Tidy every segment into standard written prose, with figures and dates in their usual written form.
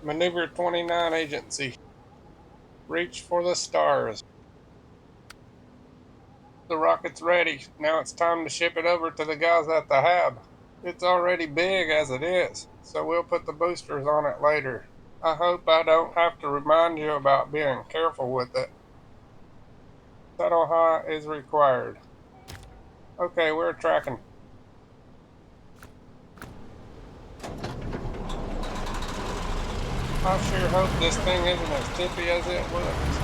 Maneuver 29 Agency. Reach for the stars. The rocket's ready. Now it's time to ship it over to the guys at the hab. It's already big as it is, so we'll put the boosters on it later. I hope I don't have to remind you about being careful with it. Settle high is required. Okay, we're tracking. I sure hope this thing isn't as tippy as it looks.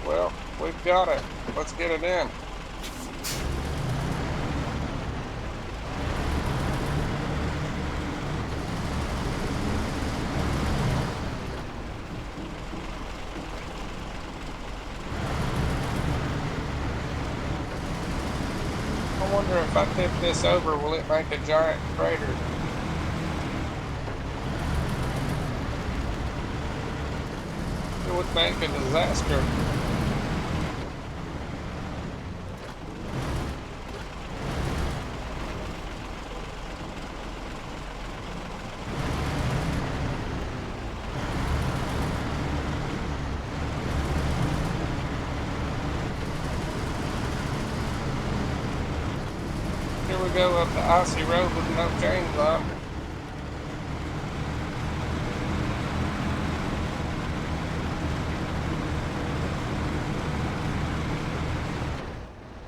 Well, we've got it. Let's get it in. I wonder if I tip this over, will it make a giant crater? It would make a disaster. Here we go up the icy road with no chains on.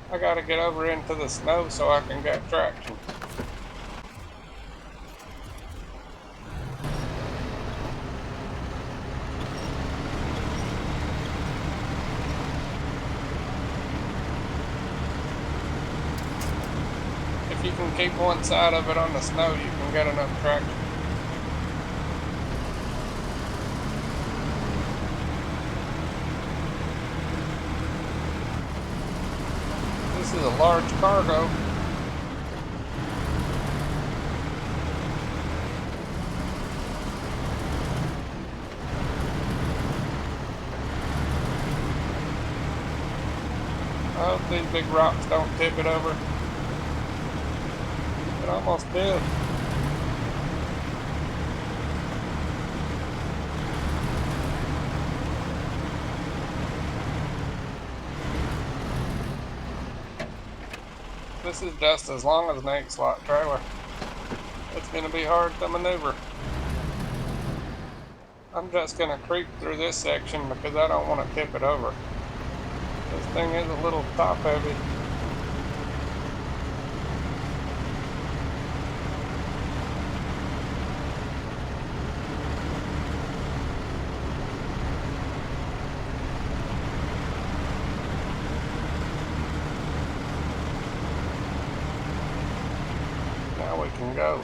I gotta get over into the snow so I can get traction. If you can keep one side of it on the snow, you can get enough traction. This is a large cargo. I hope these big rocks don't tip it over. It almost did. This is just as long as an 8-slot trailer. It's going to be hard to maneuver. I'm just going to creep through this section because I don't want to tip it over. This thing is a little top heavy. Now we can go.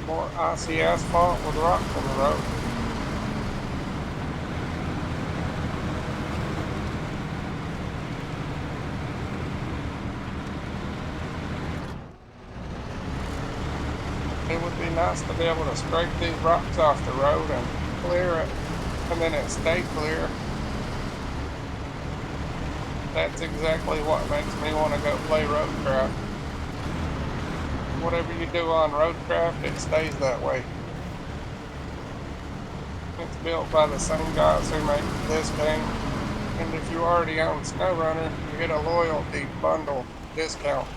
More icy asphalt with rocks on the road. It would be nice to be able to scrape these rocks off the road and clear it, and then it stay clear. That's exactly what makes me want to go play roadcraft. Whatever you do on roadcraft, it stays that way. It's built by the same guys who make this game, and if you already own SnowRunner, you get a loyalty bundle discount.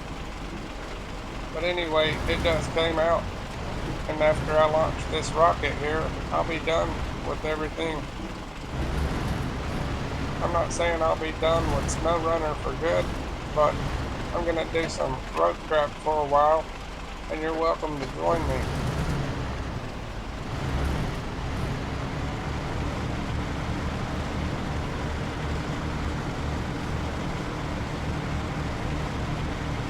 But anyway, it just came out, and after I launch this rocket here, I'll be done with everything. I'm not saying I'll be done with SnowRunner for good, but I'm going to do some roadcraft for a while, and you're welcome to join me.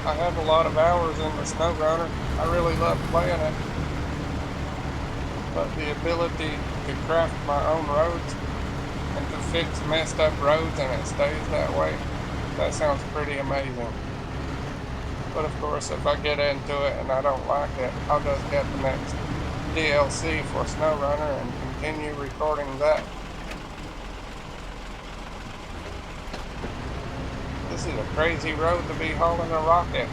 I have a lot of hours in the snow runner. I really love playing it. But the ability to craft my own roads and to fix messed up roads and it stays that way, that sounds pretty amazing. But of course, if I get into it and I don't like it, I'll just get the next DLC for SnowRunner and continue recording that. This is a crazy road to be hauling a rocket.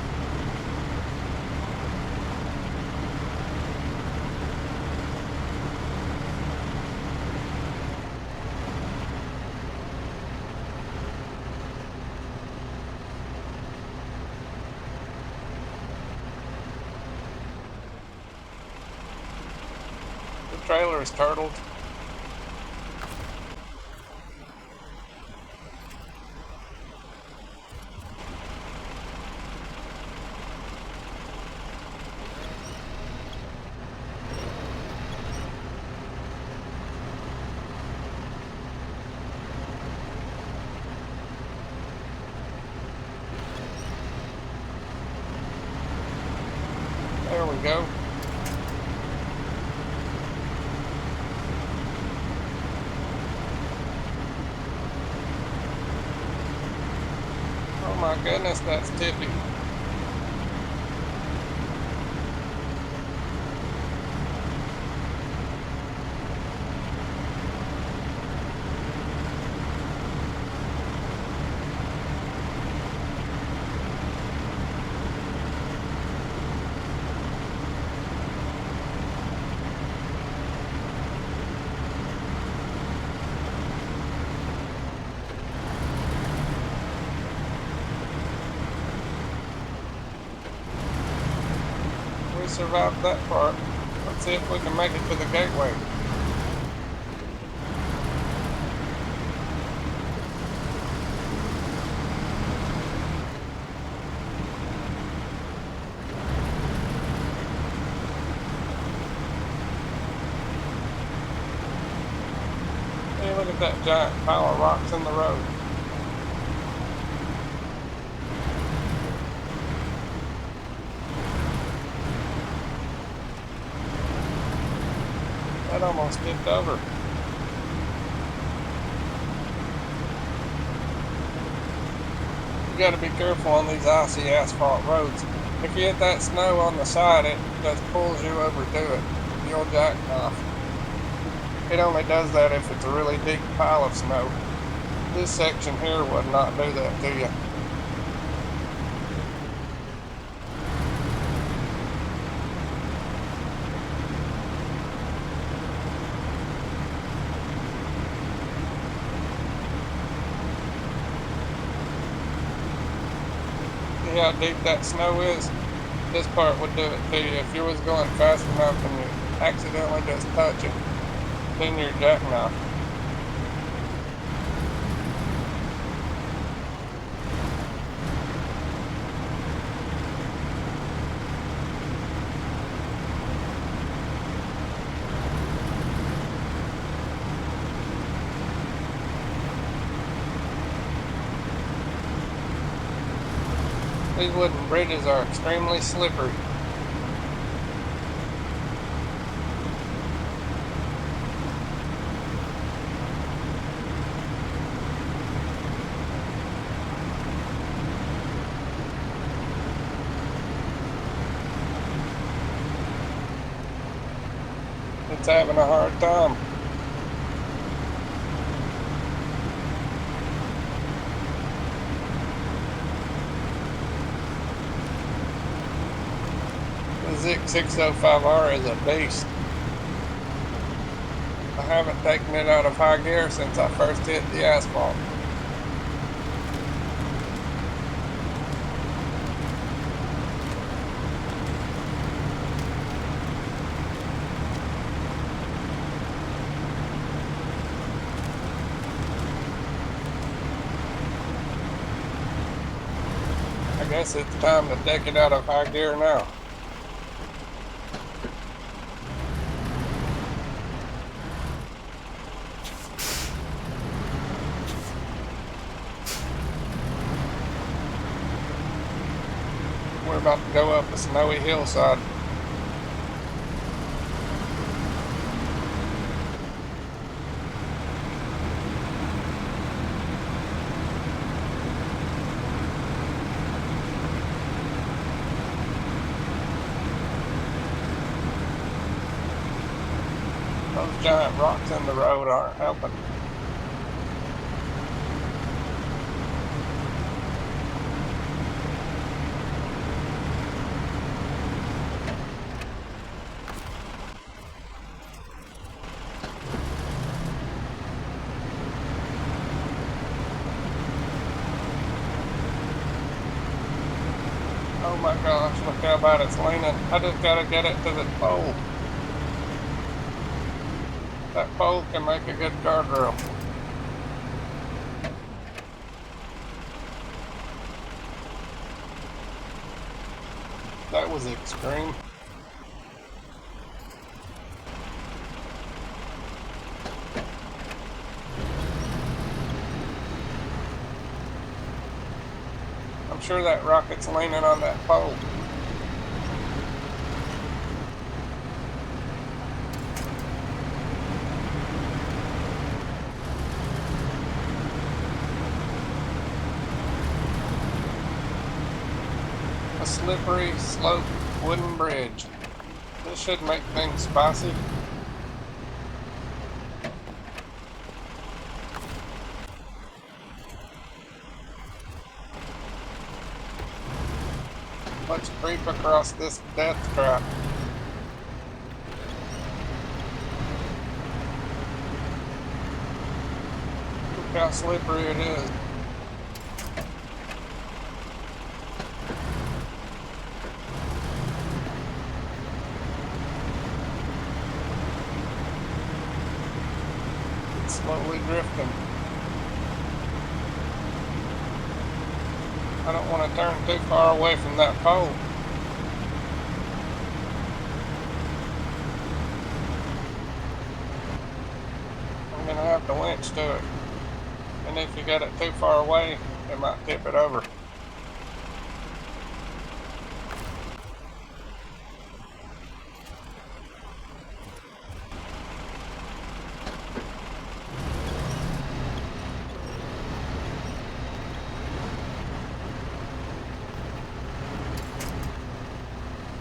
The trailer is turtled. There we go. Oh my goodness, that's tippy. We survived that part. Let's see if we can make it to the gateway. Hey, look at that giant pile of rocks in the road. That almost tipped over. You gotta be careful on these icy asphalt roads. If you hit that snow on the side, it just pulls you over to it. You'll jack off. It only does that if it's a really deep pile of snow. This section here would not do that to you. See how deep that snow is? This part would do it to you. If you was going fast enough and you accidentally just touch it, then you're jacking off. These wooden bridges are extremely slippery. It's having a hard time. The ZiKZ 605R is a beast. I haven't taken it out of high gear since I first hit the asphalt. I guess it's time to take it out of high gear now. We're about to go up a snowy hillside. Those giant rocks in the road aren't helping. Oh my gosh, look how bad it's leaning. I just gotta get it to the pole. That pole can make a good guardrail. That was extreme. I'm sure that rocket's leaning on that pole. A slippery, sloped wooden bridge. This should make things spicy. Let's creep across this death trap. Look how slippery it is. It's slowly drifting. I don't want to turn too far away from that pole. I'm going to have to winch to it. And if you get it too far away, it might tip it over.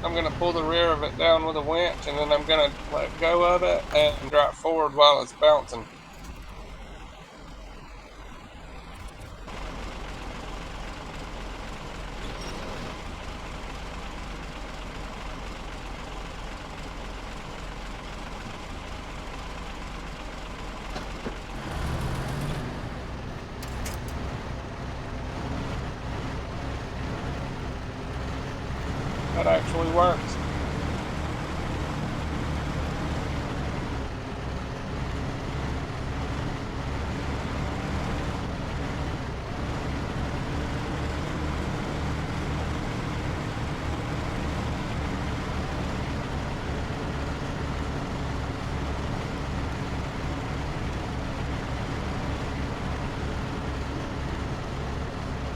I'm going to pull the rear of it down with a winch, and then I'm going to let go of it and drive forward while it's bouncing. That actually works.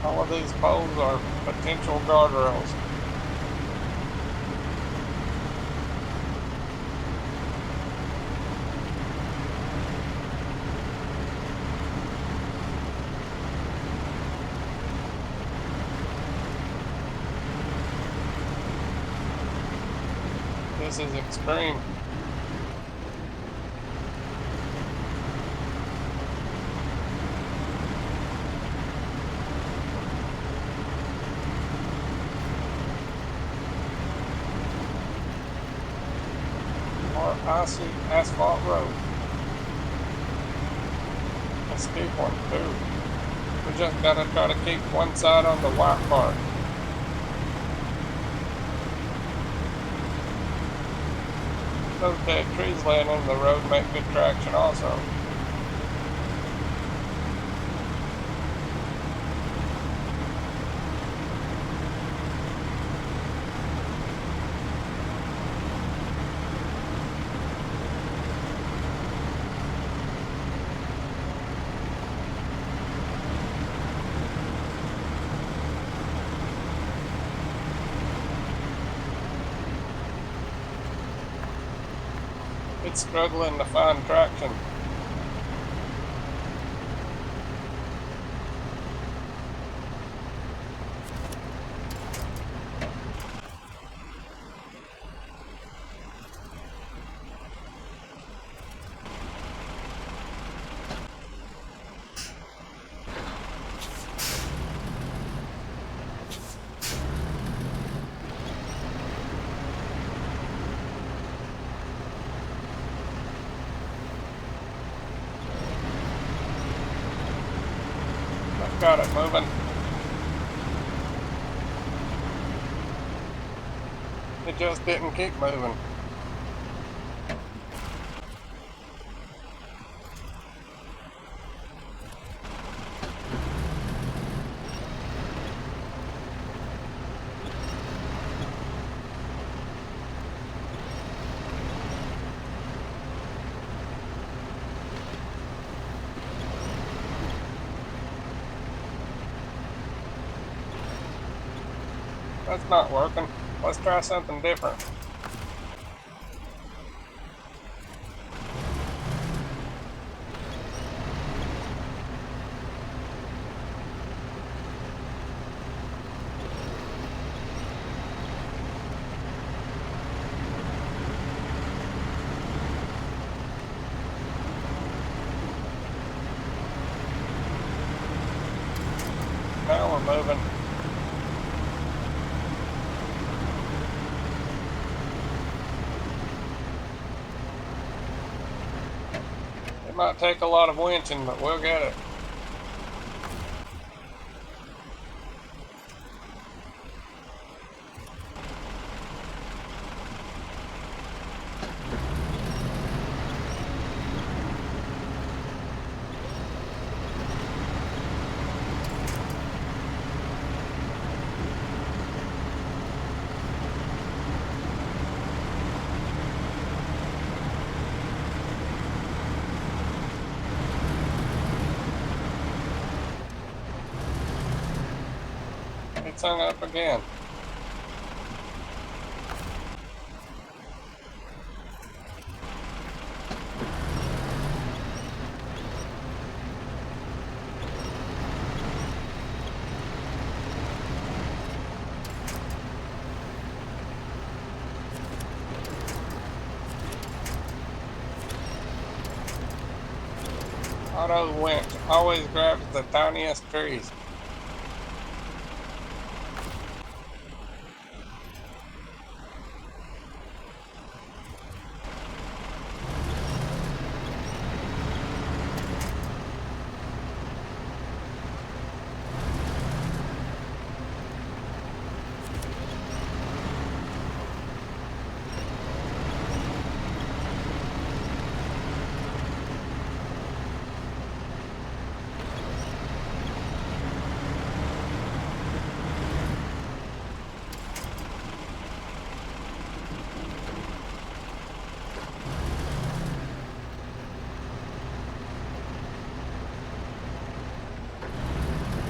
All of these poles are potential guardrails. This is extreme. More icy asphalt road. A steep one too. We just gotta try to keep one side on the white part. Those dead trees laying in the road make good traction also. It's struggling to find traction. I've got it moving. It just didn't keep moving. That's not working. Let's try something different. Now we're moving. It might take a lot of winching, but we'll get it. It's hung up again. Auto winch always grabs the tiniest trees.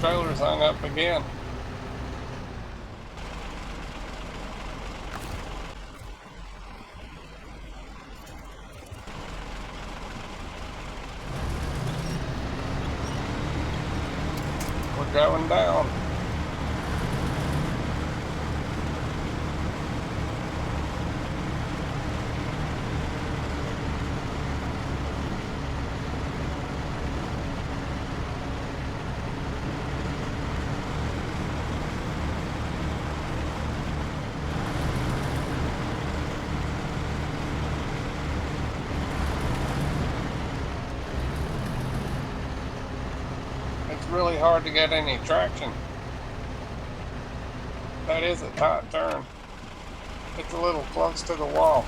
Trailer's hung up again. We're going down. It's really hard to get any traction. That is a tight turn. It's a little close to the wall.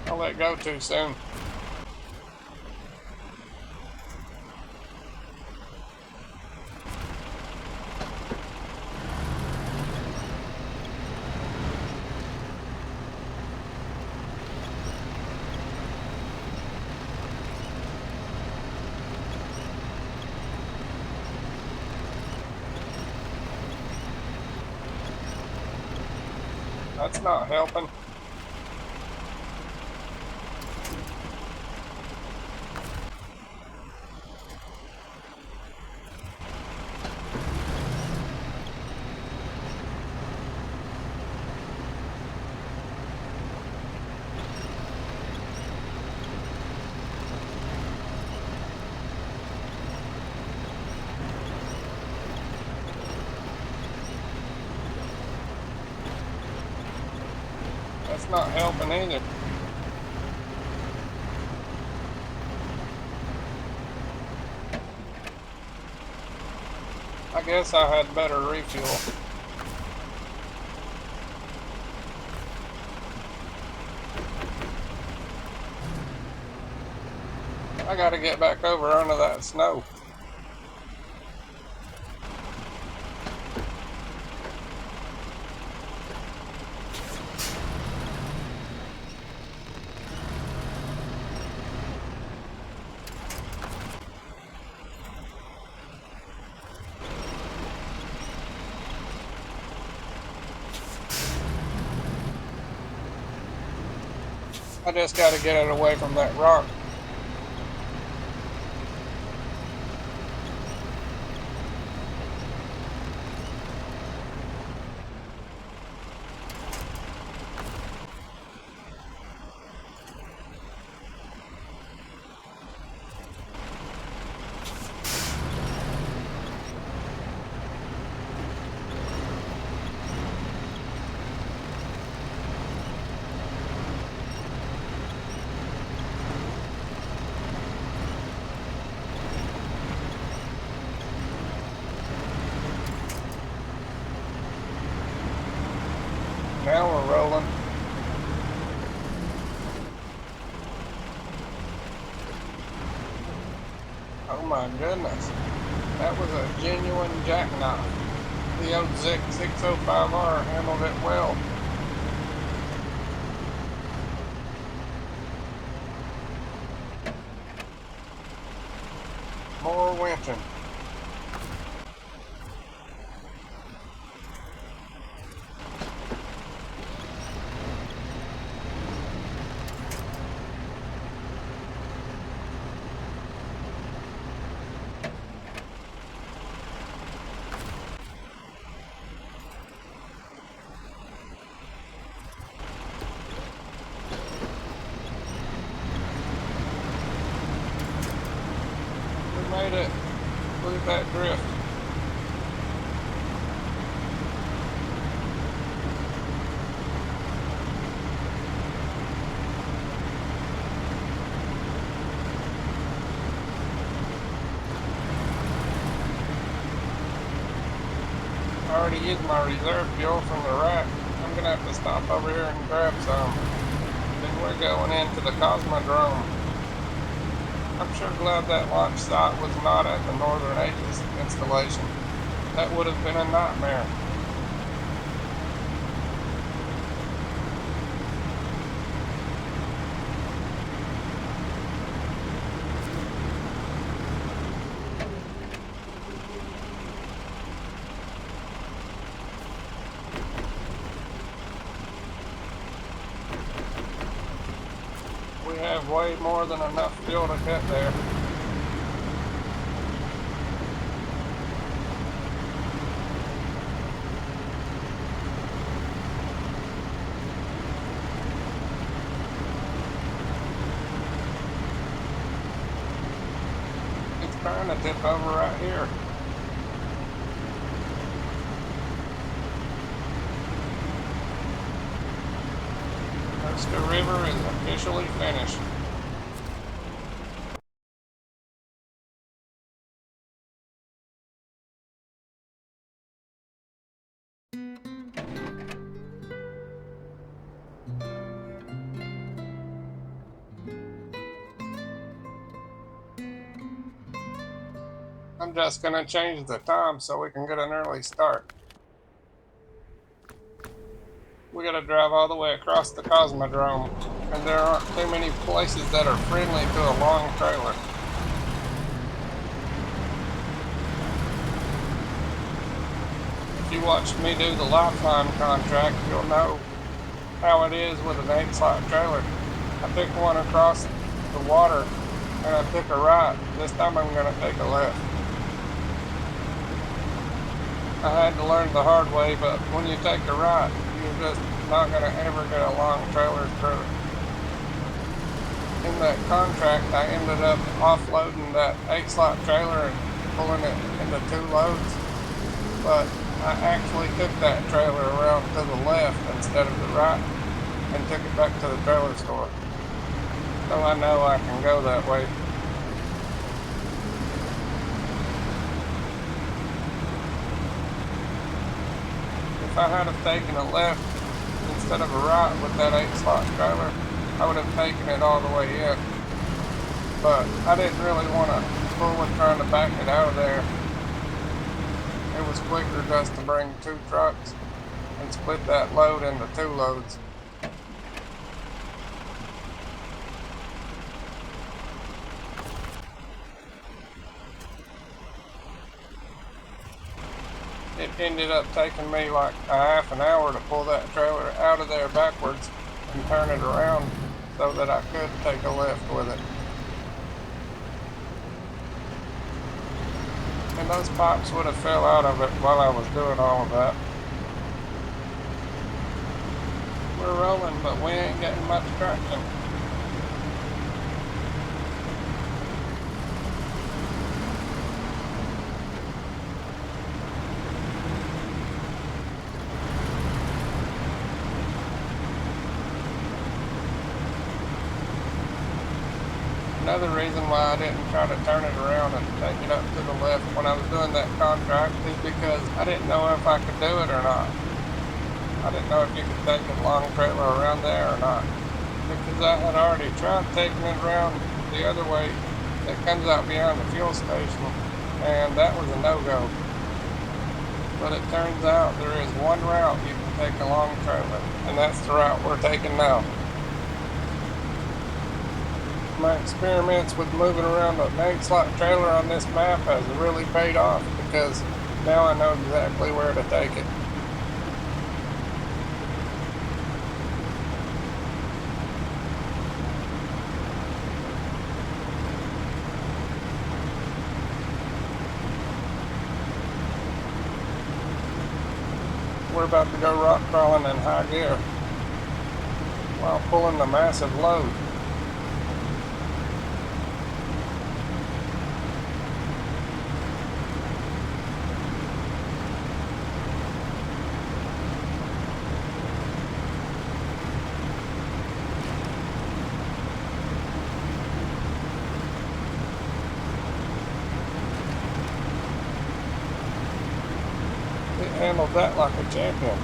I let go too soon. That's not helping. That's not helping either. I guess I had better refuel. I gotta get back over under that snow. I just gotta get it away from that rock. Now we're rolling. Oh my goodness. That was a genuine jackknife. The old ZiKZ 605R handled it well. More winching. Made it through that drift. I already used my reserve fuel from the rack. I'm gonna have to stop over here and grab some. Then we're going into the Cosmodrome. I'm sure glad that launch site was not at the Northern Aegis installation. That would have been a nightmare. We have way more than enough fuel to get there. It's trying to tip over right here. The river is officially finished. I'm just gonna change the time so we can get an early start. We gotta drive all the way across the Cosmodrome, and there aren't too many places that are friendly to a long trailer. If you watched me do the Lifeline contract, you'll know how it is with an 8-slot trailer. I took one across the water and I took a right. This time I'm going to take a left. I had to learn the hard way, but when you take a right, you're just not going to ever get a long trailer through it. In that contract, I ended up offloading that 8-slot trailer and pulling it into 2 loads, but I actually took that trailer around to the left instead of the right and took it back to the trailer store. So I know I can go that way. If I had have taken a left instead of a right with that 8-slot trailer, I would have taken it all the way in. But I didn't really want to fool with trying to back it out of there. It was quicker just to bring 2 trucks and split that load into 2 loads. It ended up taking me like a half an hour to pull that trailer out of there backwards and turn it around so that I could take a left with it. And those pipes would have fell out of it while I was doing all of that. We're rolling, but we ain't getting much traction. Another reason why I didn't try to turn it around and take it up to the left when I was doing that contract is because I didn't know if I could do it or not. I didn't know if you could take a long trailer around there or not. Because I had already tried taking it around the other way that comes out beyond the fuel station, and that was a no-go. But it turns out there is one route you can take a long trailer, and that's the route we're taking now. My experiments with moving around an 8-slot trailer on this map has really paid off because now I know exactly where to take it. We're about to go rock crawling in high gear while pulling the massive load. Handled that like a champion.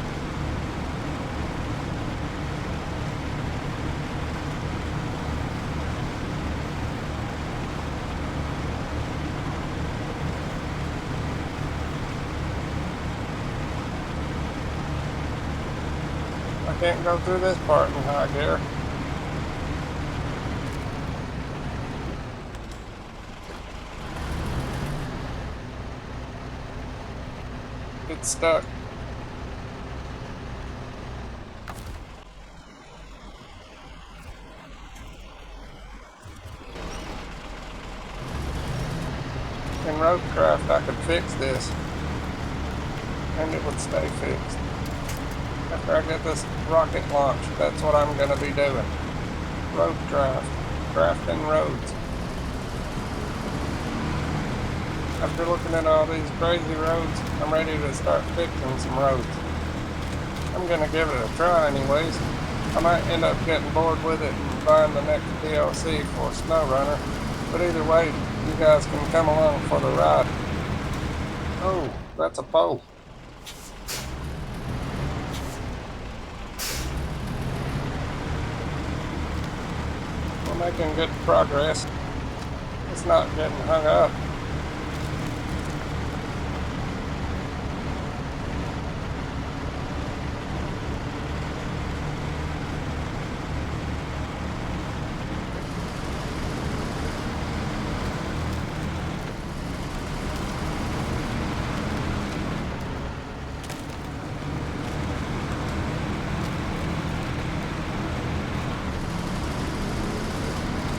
I can't go through this part in high gear. It's stuck. In roadcraft I could fix this and it would stay fixed. After I get this rocket launched, that's what I'm going to be doing. Roadcraft. Crafting roads. After looking at all these crazy roads, I'm ready to start fixing some roads. I'm going to give it a try anyways. I might end up getting bored with it and buying the next DLC for SnowRunner. But either way, you guys can come along for the ride. Oh, that's a pole. We're making good progress. It's not getting hung up.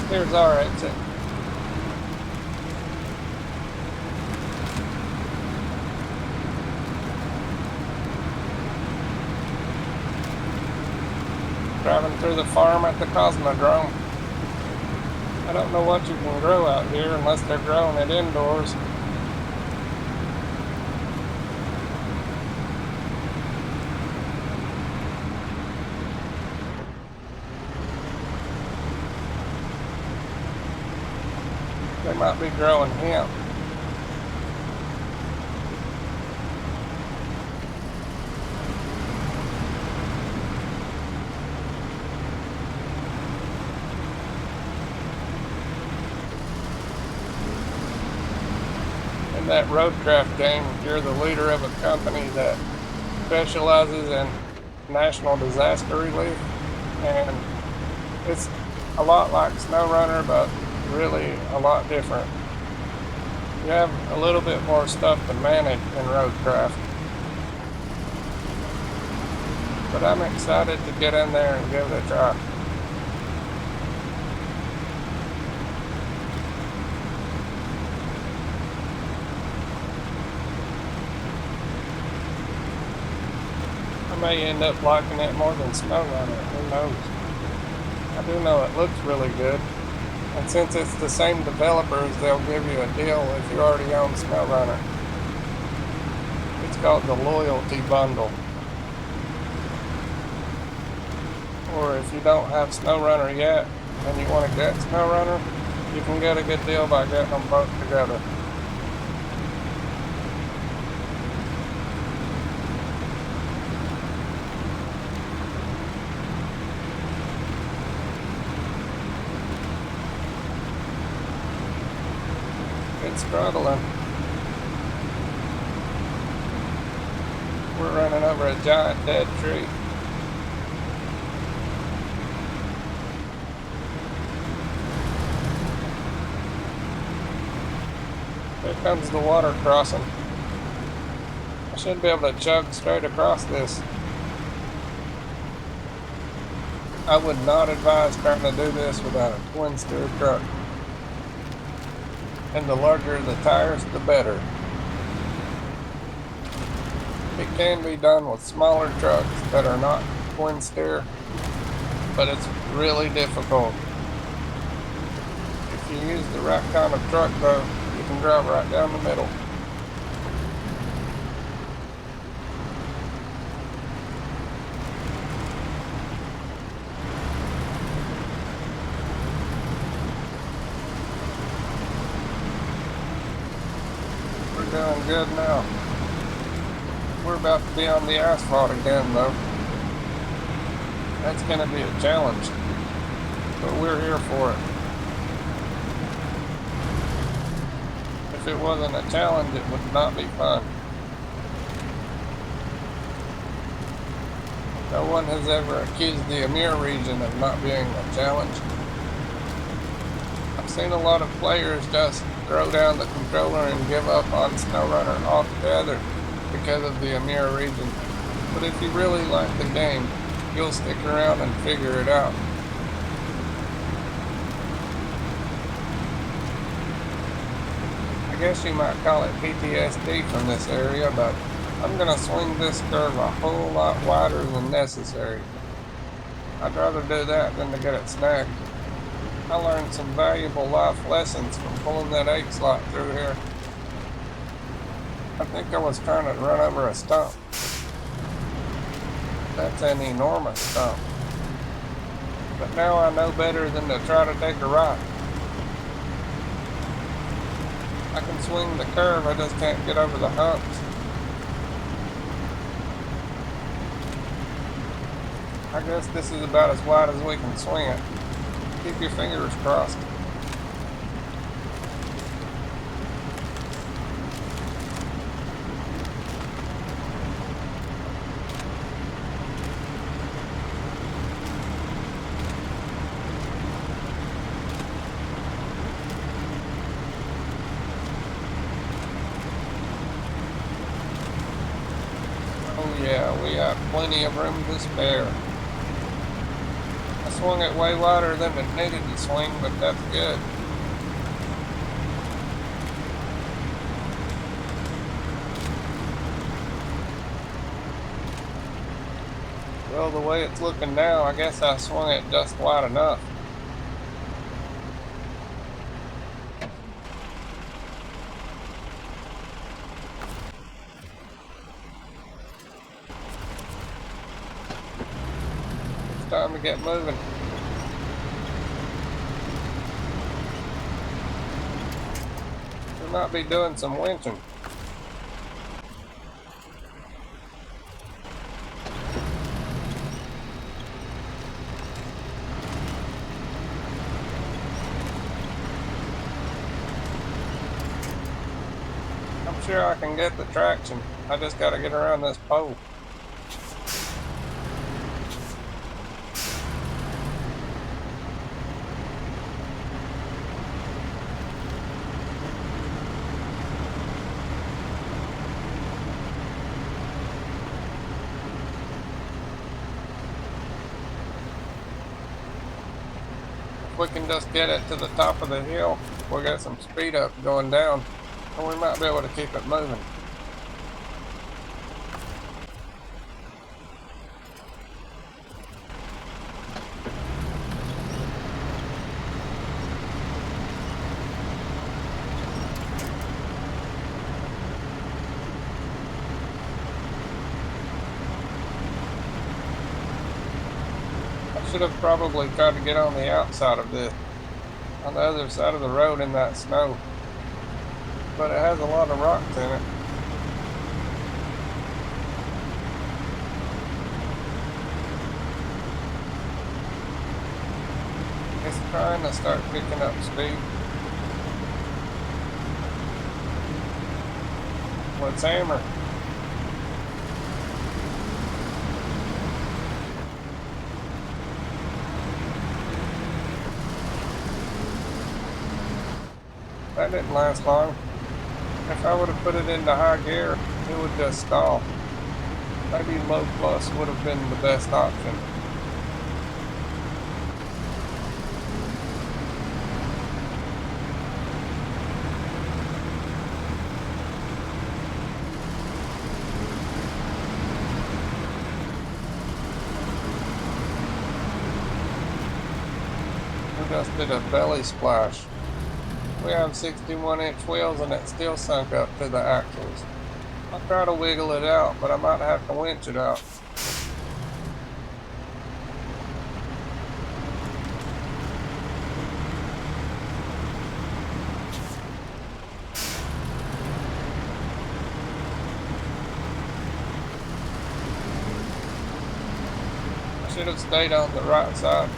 Here's our exit. Driving through the farm at the Cosmodrome. I don't know what you can grow out here unless they're growing it indoors. They might be growing hemp. In that roadcraft game, you're the leader of a company that specializes in national disaster relief, and it's a lot like SnowRunner, but really a lot different. You have a little bit more stuff to manage in roadcraft, but I'm excited to get in there and give it a try. I may end up liking it more than SnowRunner, who knows. I do know it looks really good. And since it's the same developers, they'll give you a deal if you already own SnowRunner. It's called the Loyalty Bundle. Or if you don't have SnowRunner yet and you want to get SnowRunner, you can get a good deal by getting them both together. It's struggling. We're running over a giant dead tree. Here comes the water crossing. I should be able to chug straight across this. I would not advise trying to do this without a twin steer truck. And the larger the tires, the better. It can be done with smaller trucks that are not twin steer, but it's really difficult. If you use the right kind of truck though, you can drive right down the middle. Doing good now. We're about to be on the asphalt again though. That's going to be a challenge, but we're here for it. If it wasn't a challenge, it would not be fun. No one has ever accused the Amir region of not being a challenge. I've seen a lot of players just throw down the controller and give up on SnowRunner altogether because of the Amir region. But if you really like the game, you'll stick around and figure it out. I guess you might call it PTSD from this area, but I'm going to swing this curve a whole lot wider than necessary. I'd rather do that than to get it snagged. I learned some valuable life lessons from pulling that 8 slot through here. I think I was trying to run over a stump. That's an enormous stump. But now I know better than to try to take a right. I can swing the curve, I just can't get over the humps. I guess this is about as wide as we can swing it. Keep your fingers crossed. Oh yeah, we have plenty of room to spare. I swung it way wider than it needed to swing, but that's good. Well, the way it's looking now, I guess I swung it just wide enough. It's time to get moving. We might be doing some winching. I'm sure I can get the traction. I just got to get around this pole. If we can just get it to the top of the hill, we'll get some speed up going down, and we might be able to keep it moving. I should have probably tried to get on the outside of this, on the other side of the road in that snow, but it has a lot of rocks in it. It's trying to start picking up speed. Let's hammer. That didn't last long. If I would have put it into high gear, it would just stall. Maybe low plus would have been the best option. We just did a belly splash. We have 61-inch wheels and it still sunk up to the axles. I'll try to wiggle it out, but I might have to winch it out. I should have stayed on the right side.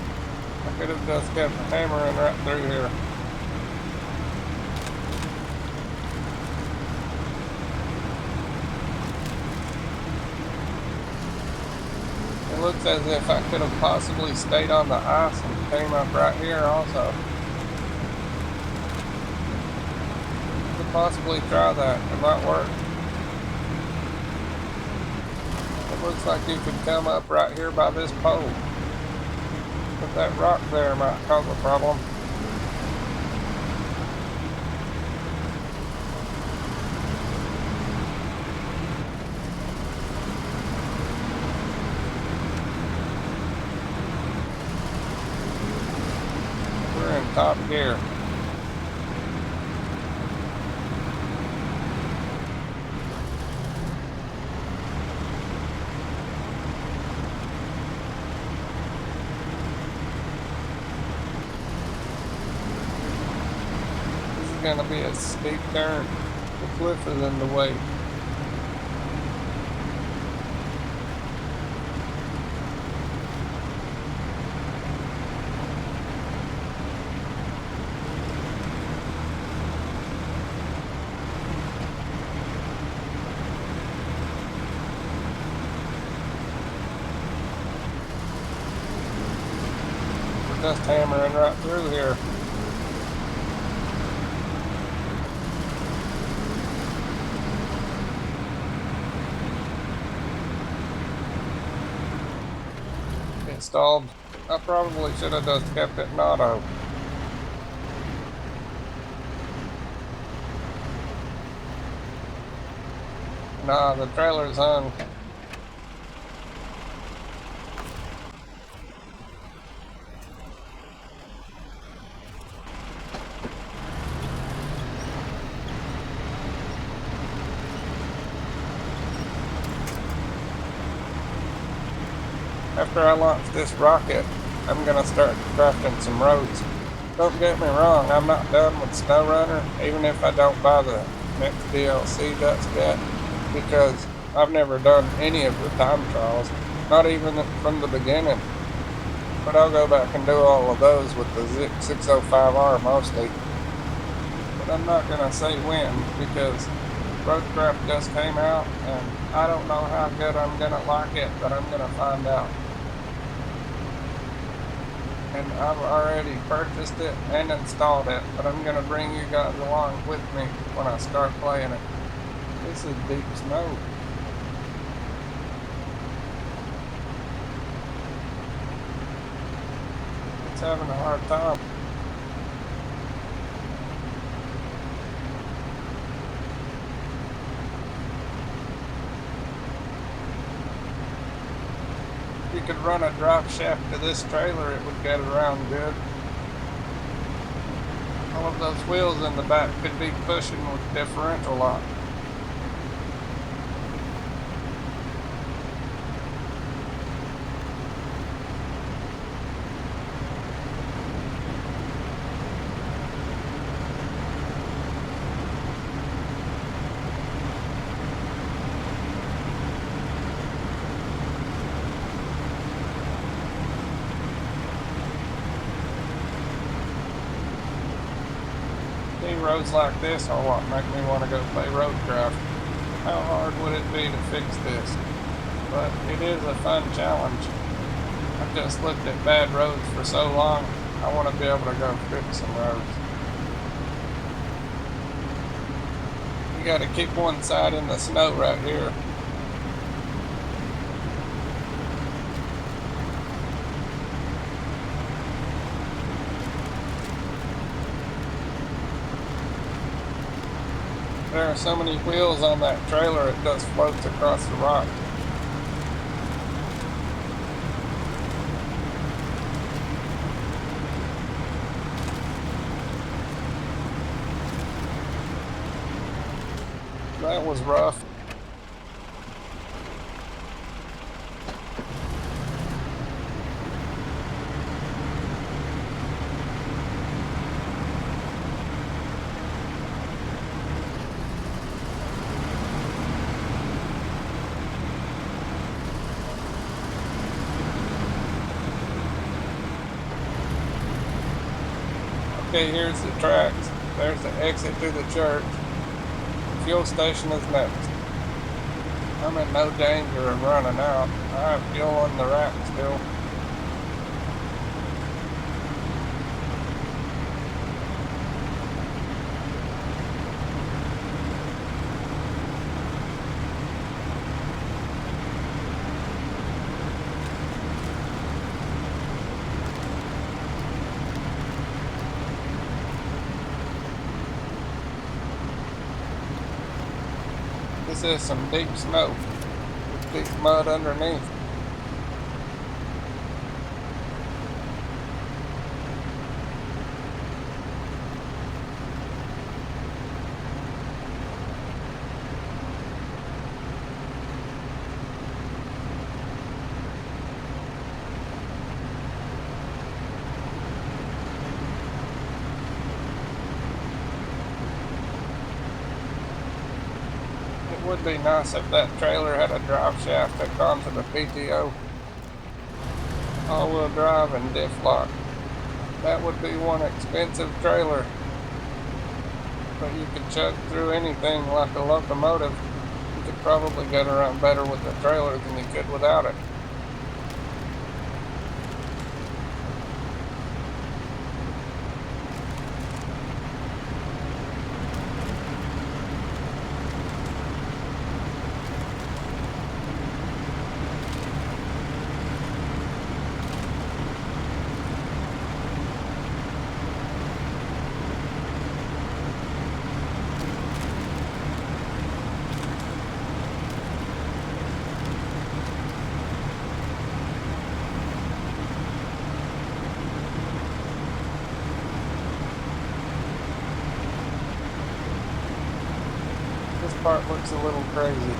I could have just kept hammering right through here. It looks as if I could have possibly stayed on the ice and came up right here also. Could possibly try that. It might work. It looks like you could come up right here by this pole. But that rock there might cause a problem. Top gear. This is going to be a steep turn. The cliff is in the way. Just hammering right through here. installed. I probably should have just kept it in auto. Nah, the trailer's hung. After I launch this rocket, I'm gonna start crafting some roads. Don't get me wrong, I'm not done with SnowRunner, even if I don't buy the next DLC just yet, because I've never done any of the time trials, not even from the beginning. But I'll go back and do all of those with the ZiKZ605R mostly. But I'm not gonna say when, because Roadcraft just came out, and I don't know how good I'm gonna like it, but I'm gonna find out. And I've already purchased it and installed it, but I'm gonna bring you guys along with me when I start playing it. This is deep snow. It's having a hard time. If you could run a drop shaft to this trailer, it would get around good. All of those wheels in the back could be pushing with differential lock. Roads like this are what make me want to go play Roadcraft. How hard would it be to fix this? But it is a fun challenge. I've just looked at bad roads for so long, I want to be able to go fix some roads. You got to keep one side in the snow right here. There are so many wheels on that trailer, it just floats across the rock. That was rough. Okay, here's the tracks. There's the exit to the church. The fuel station is next. I'm in no danger of running out. I have fuel in the rack still. This is some deep snow, deep mud underneath. It would be nice if that trailer had a drive shaft that gone to the PTO. All-wheel drive and diff lock. That would be one expensive trailer. But you could chug through anything like a locomotive. You could probably get around better with the trailer than you could without it. part looks a little crazy.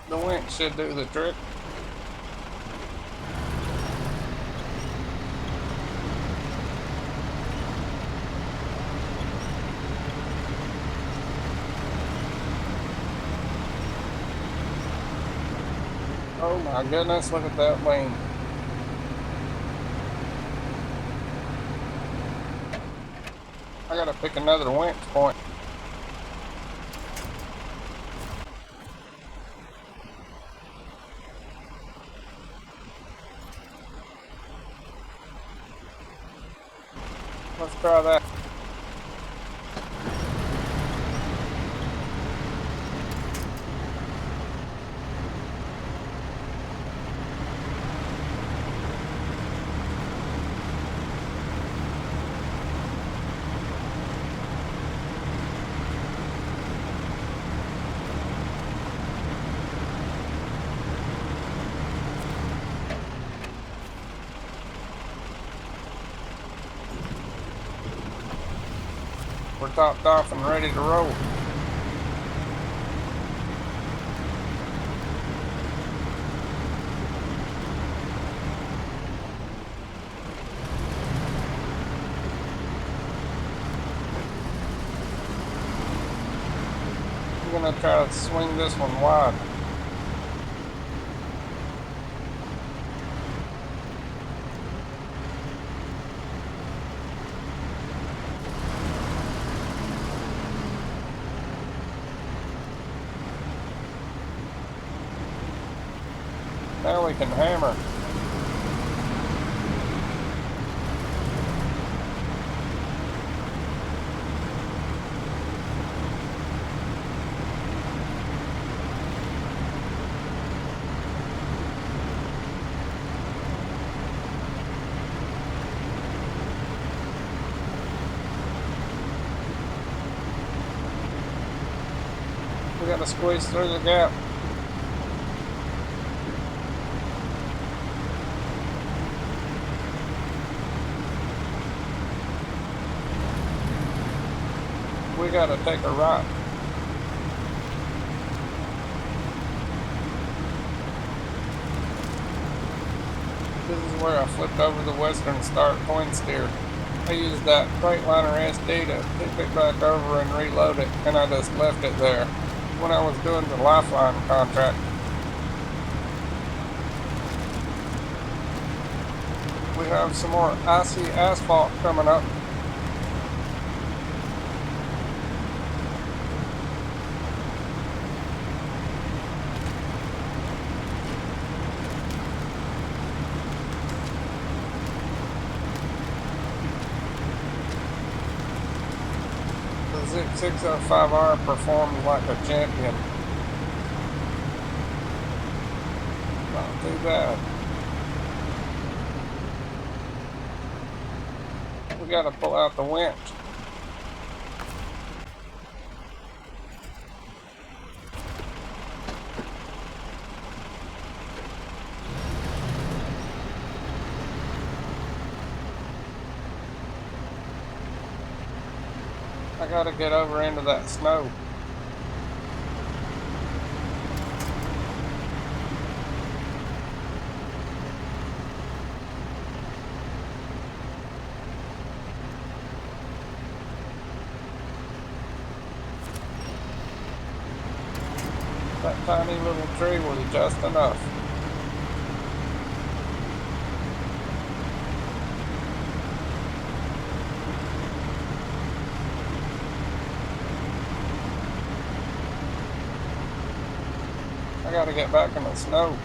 The winch should do the trick. Oh my goodness, look at that wing. I gotta pick another winch point. Let's try that. We're topped off and ready to roll. I'm gonna try to swing this one wide. Now we can hammer. We gotta squeeze through the gap. We gotta take a right. This is where I flipped over the Western Star twin steer. I used that Freightliner SD to tip it back over and reload it, and I just left it there when I was doing the Lifeline contract. We have some more icy asphalt coming up. The ZiKZ 605R performed like a champion. Not too bad. We gotta pull out the winch. I gotta get over into that snow. That tiny little tree was just enough. I gotta get back in the snow.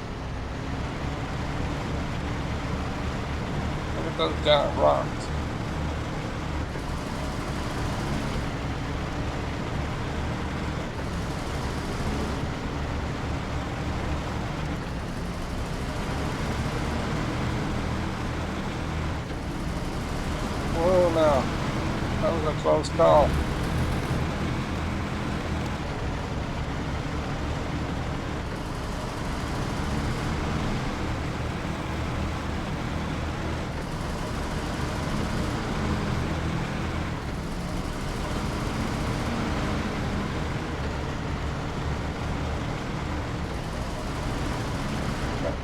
Look at those giant rocks. Whoa now, that was a close call.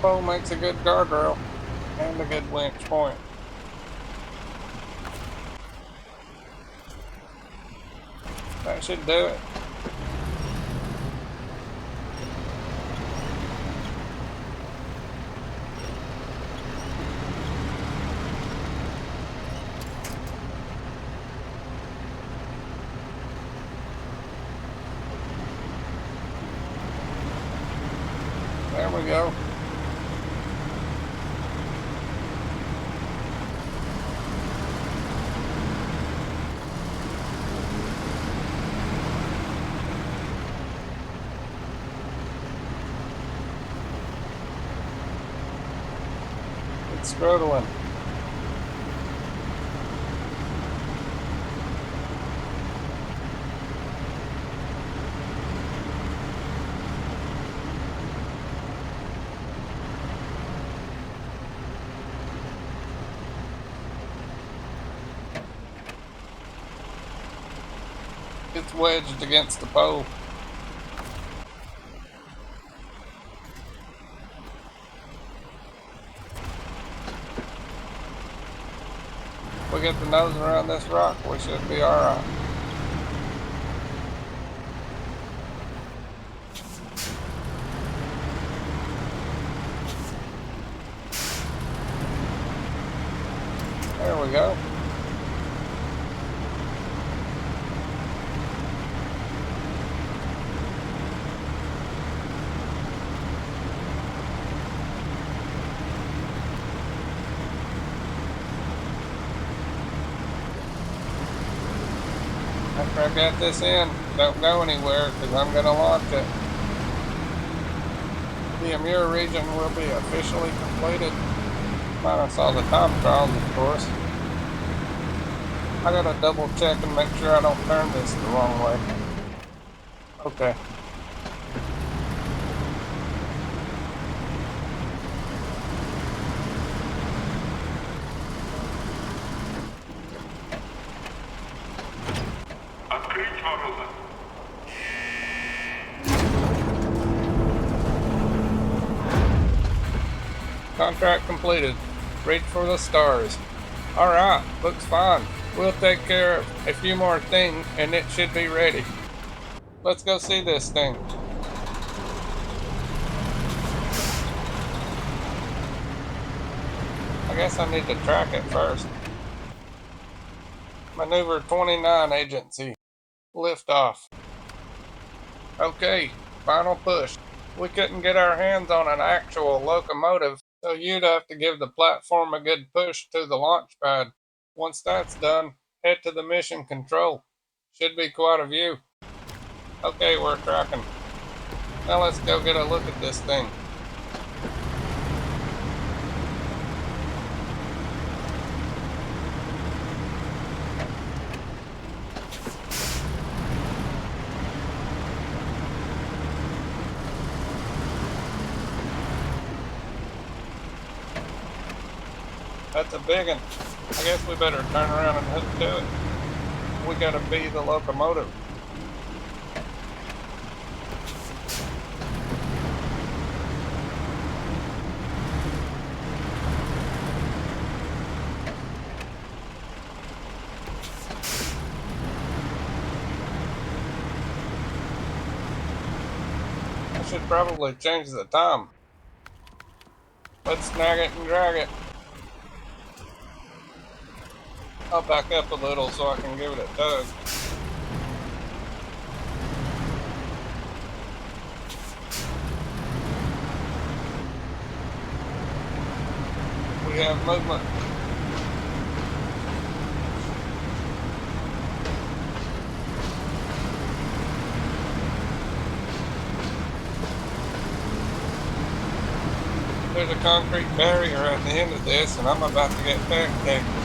pole makes a good guardrail and a good winch point. That should do it. There we go. It's struggling. It's wedged against the pole. If we get the nose around this rock, we should be alright. There we go. After I got this in, don't go anywhere because I'm going to launch it. The Amur region will be officially completed. Minus all the time trials, of course. I gotta double check and make sure I don't turn this the wrong way. Okay. Contract completed. Reach for the stars. Alright, looks fine. We'll take care of a few more things and it should be ready. Let's go see this thing. I guess I need to track it first. Maneuver 29 agency. Liftoff. Okay, final push. We couldn't get our hands on an actual locomotive, so you'd have to give the platform a good push to the launch pad. Once that's done, head to the mission control. Should be quite a view. Okay, we're tracking. Now let's go get a look at this thing. That's a big one. I guess we better turn around and hook to it. We gotta be the locomotive. I should probably change the time. Let's snag it and drag it. I'll back up a little so I can give it a tug. We have movement. There's a concrete barrier at the end of this and I'm about to get pancaked.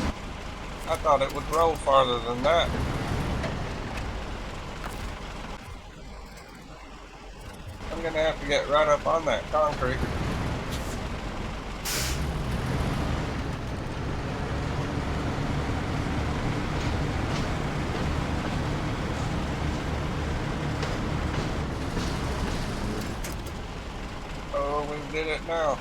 I thought it would roll farther than that. I'm gonna have to get right up on that concrete. before we did it now.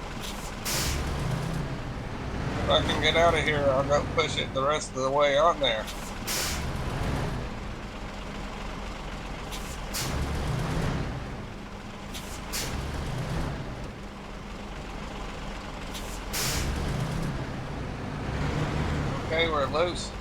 If I can get out of here, I'll go push it the rest of the way on there. Okay, we're loose.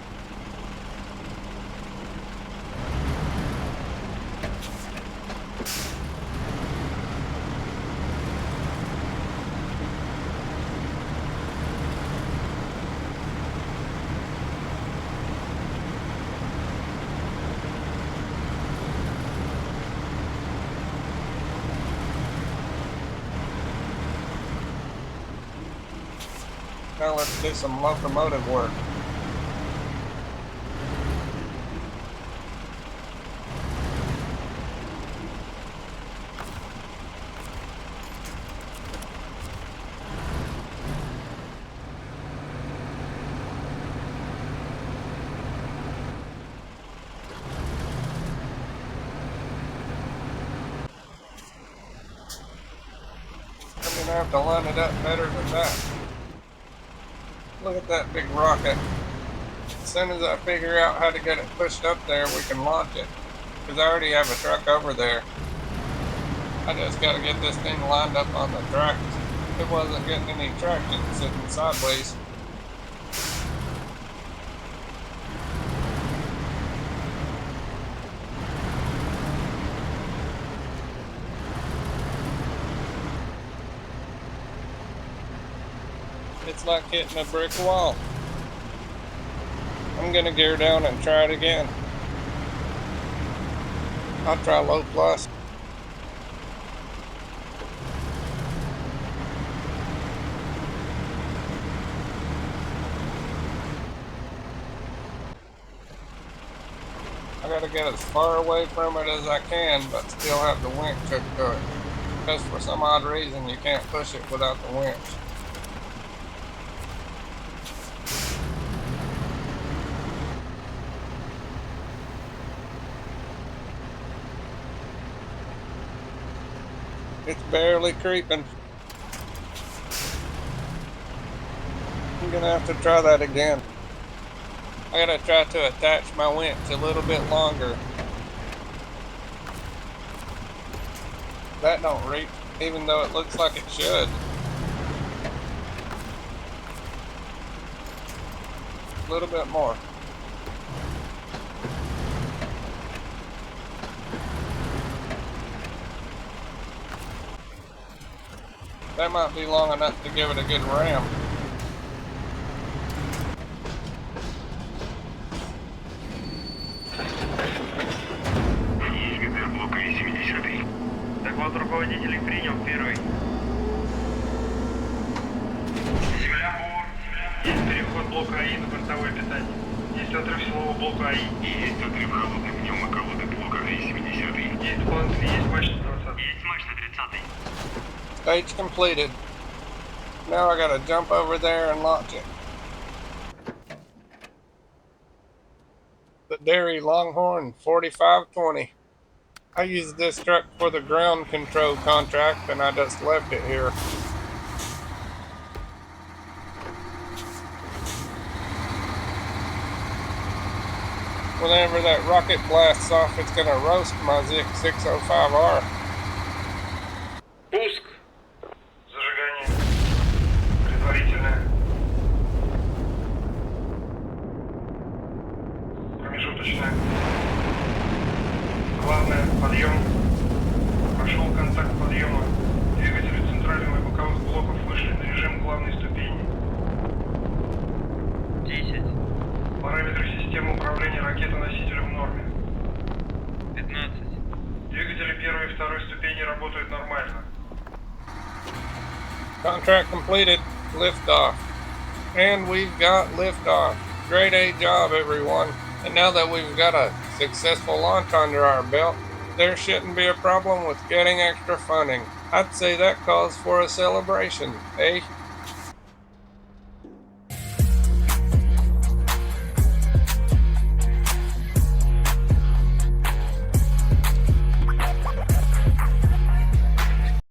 Now let's do some locomotive work. I'm gonna have to line it up better than that. Look at that big rocket. As soon as I figure out how to get it pushed up there, we can launch it. Because I already have a truck over there. I just gotta get this thing lined up on the track. It wasn't getting any traction sitting sideways. It's like hitting a brick wall. I'm gonna gear down and try it again. I'll try low plus. I gotta get as far away from it as I can, but still have the winch hooked to it. Because for some odd reason you can't push it without the winch. It's barely creeping. I'm gonna have to try that again. I gotta try to attach my winch a little bit longer. That don't reach, even though it looks like it should. A little bit more. That might be long enough to give it a good ram. ZiKZ блока И-70. Доклад руководителей принял первый. Земля-бур. Есть переход блока АИ на бортовое питание. Есть отрыв силового блока АИ. И есть отрыв холодных пневмоколодок блока И-70. Есть фланг, есть мачта 20. Есть мачта 30. Stage completed. Now I gotta jump over there and launch it. The Derry Longhorn 4520. I used this truck for the ground control contract and I just left it here. Whenever that rocket blasts off, it's gonna roast my ZiKZ 605R. Пуск. Зажигание. Предварительное. Промежуточное. Главное. Подъем. Прошел контакт подъема. Двигатели центрального и боковых блоков вышли на режим главной ступени. 10. Параметры системы управления ракетоносителем в норме. 15. Двигатели первой и второй ступени работают нормально. Contract completed. Liftoff. And we've got liftoff. Grade A job, everyone. And now that we've got a successful launch under our belt, there shouldn't be a problem with getting extra funding. I'd say that calls for a celebration, eh?